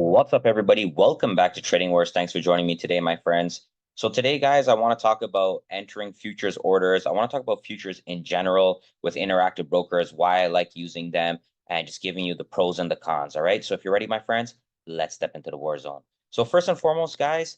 What's up, everybody? Welcome back to Trading Wars. Thanks for joining me today, my friends. So today, guys, I want to talk about entering futures orders. I want to talk about futures in general with Interactive Brokers, why I like using them, and just giving you the pros and the cons. All right. So if you're ready, my friends, let's step into the war zone. So first and foremost, guys,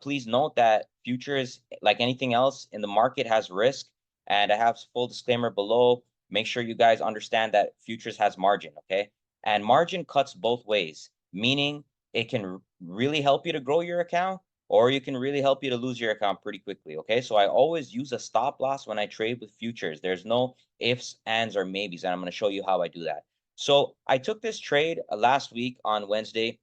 please note that futures, like anything else in the market, has risk. And I have full disclaimer below. Make sure you guys understand that futures has margin. Okay. And margin cuts both ways, meaning it can really help you to grow your account, or you can really help you to lose your account pretty quickly. Okay. So I always use a stop loss when I trade with futures. There's no ifs, ands, or maybes. And I'm going to show you how I do that. So I took this trade last week on Wednesday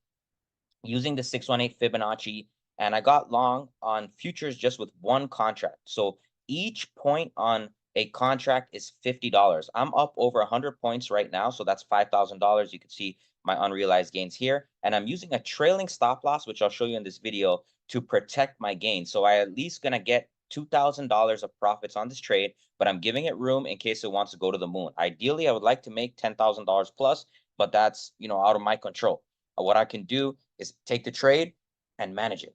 using the 618 Fibonacci, and I got long on futures just with one contract. So each point on a contract is $50. I'm up over 100 points right now, so that's $5,000. You can see my unrealized gains here, and I'm using a trailing stop loss, which I'll show you in this video, to protect my gains. So I at least gonna get $2,000 of profits on this trade, but I'm giving it room in case it wants to go to the moon. Ideally, I would like to make $10,000 plus, but that's, out of my control. What I can do is take the trade and manage it.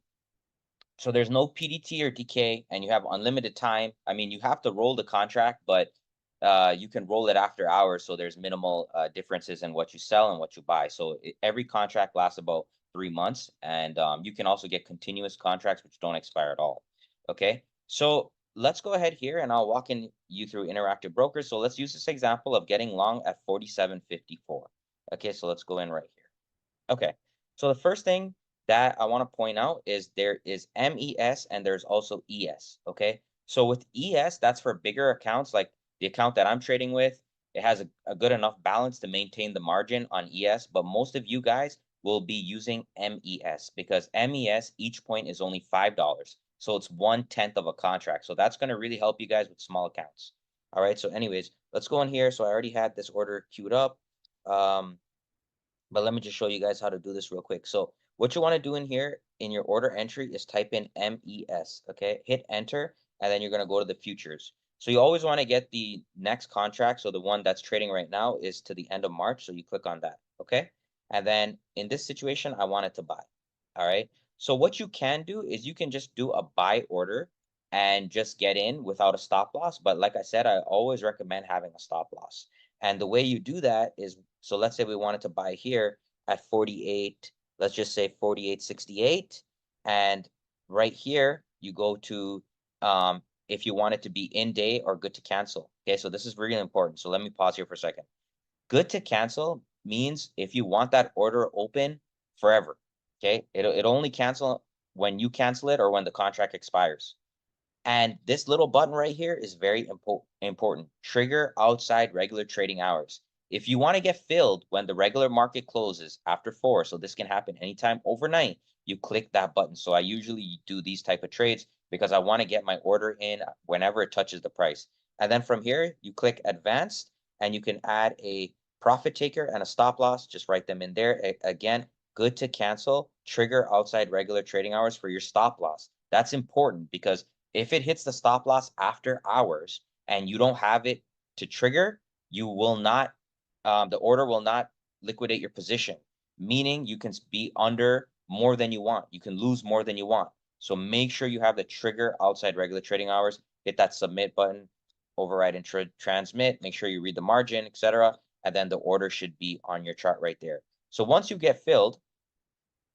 So there's no PDT or decay, and you have unlimited time. I mean, you have to roll the contract, but you can roll it after hours. So there's minimal differences in what you sell and what you buy. So every contract lasts about 3 months, and you can also get continuous contracts which don't expire at all. Okay, so let's go ahead here, and I'll walk you through Interactive Brokers. So let's use this example of getting long at 47.54. Okay, so let's go in right here. Okay, so the first thing that I want to point out is there is MES and there's also ES. Okay, so with ES, that's for bigger accounts like the account that I'm trading with. It has a good enough balance to maintain the margin on ES, but most of you guys will be using MES because MES, each point is only $5. So it's 1/10 of a contract. So that's going to really help you guys with small accounts. All right, so anyways, let's go in here. So I already had this order queued up. But let me just show you guys how to do this real quick. So what you want to do in here in your order entry is type in MES, okay? Hit enter, and then you're going to go to the futures. So you always want to get the next contract. So the one that's trading right now is to the end of March. So you click on that, okay? And then in this situation, I want it to buy, all right? So what you can do is you can just do a buy order and just get in without a stop loss. But like I said, I always recommend having a stop loss. And the way you do that is, so let's say we wanted to buy here at 48, let's just say 48.68. And right here, you go to if you want it to be in day or good to cancel. Okay, so this is really important. So let me pause here for a second. Good to cancel means if you want that order open forever. Okay, it'll only cancel when you cancel it or when the contract expires. And this little button right here is very important. Trigger outside regular trading hours. If you want to get filled when the regular market closes after 4, so this can happen anytime overnight, you click that button. So I usually do these type of trades because I want to get my order in whenever it touches the price. And then from here, you click advanced and you can add a profit taker and a stop loss. Just write them in there. Again, good to cancel, trigger outside regular trading hours for your stop loss. That's important because if it hits the stop loss after hours and you don't have it to trigger, you will not, the order will not liquidate your position, meaning you can be under more than you want. You can lose more than you want. So make sure you have the trigger outside regular trading hours, hit that submit button, override and transmit, make sure you read the margin, etc. And then the order should be on your chart right there. So once you get filled,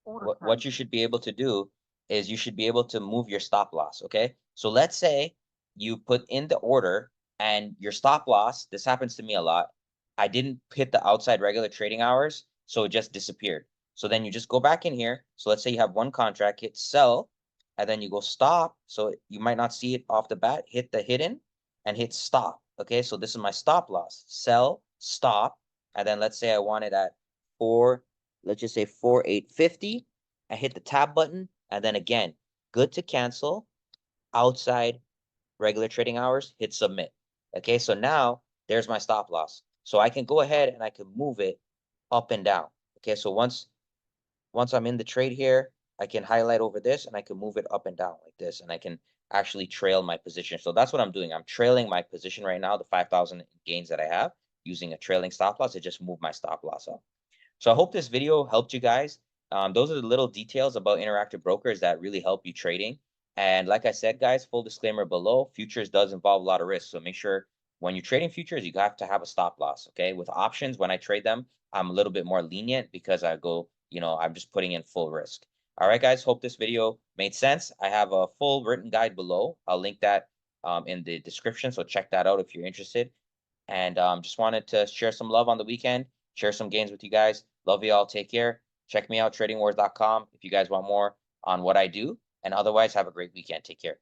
what you should be able to do is you should be able to move your stop loss. Okay. So let's say you put in the order and your stop loss, this happens to me a lot. I didn't hit the outside regular trading hours, so it just disappeared. So then you just go back in here. So let's say you have one contract, hit sell, and then you go stop. So you might not see it off the bat, hit the hidden and hit stop. Okay. So this is my stop loss, sell, stop. And then let's say I want it at 4, let's just say 4850. I hit the tab button, and then again, good to cancel, outside regular trading hours, hit submit. Okay, so now there's my stop loss. So I can go ahead and I can move it up and down. Okay, so once I'm in the trade here, I can highlight over this and I can move it up and down like this, and I can actually trail my position. So that's what I'm doing. I'm trailing my position right now, the 5,000 gains that I have using a trailing stop loss. It just moved my stop loss up. So I hope this video helped you guys. Those are the little details about Interactive Brokers that really help you trading. And like I said, guys, full disclaimer below, futures does involve a lot of risk. So make sure when you're trading futures, you have to have a stop loss. Okay. With options, when I trade them, I'm a little bit more lenient because I go, I'm just putting in full risk. All right, guys. Hope this video made sense. I have a full written guide below. I'll link that in the description. So check that out if you're interested. And just wanted to share some love on the weekend, share some gains with you guys. Love you all. Take care. Check me out, tradingwars.com, if you guys want more on what I do. And otherwise, have a great weekend. Take care.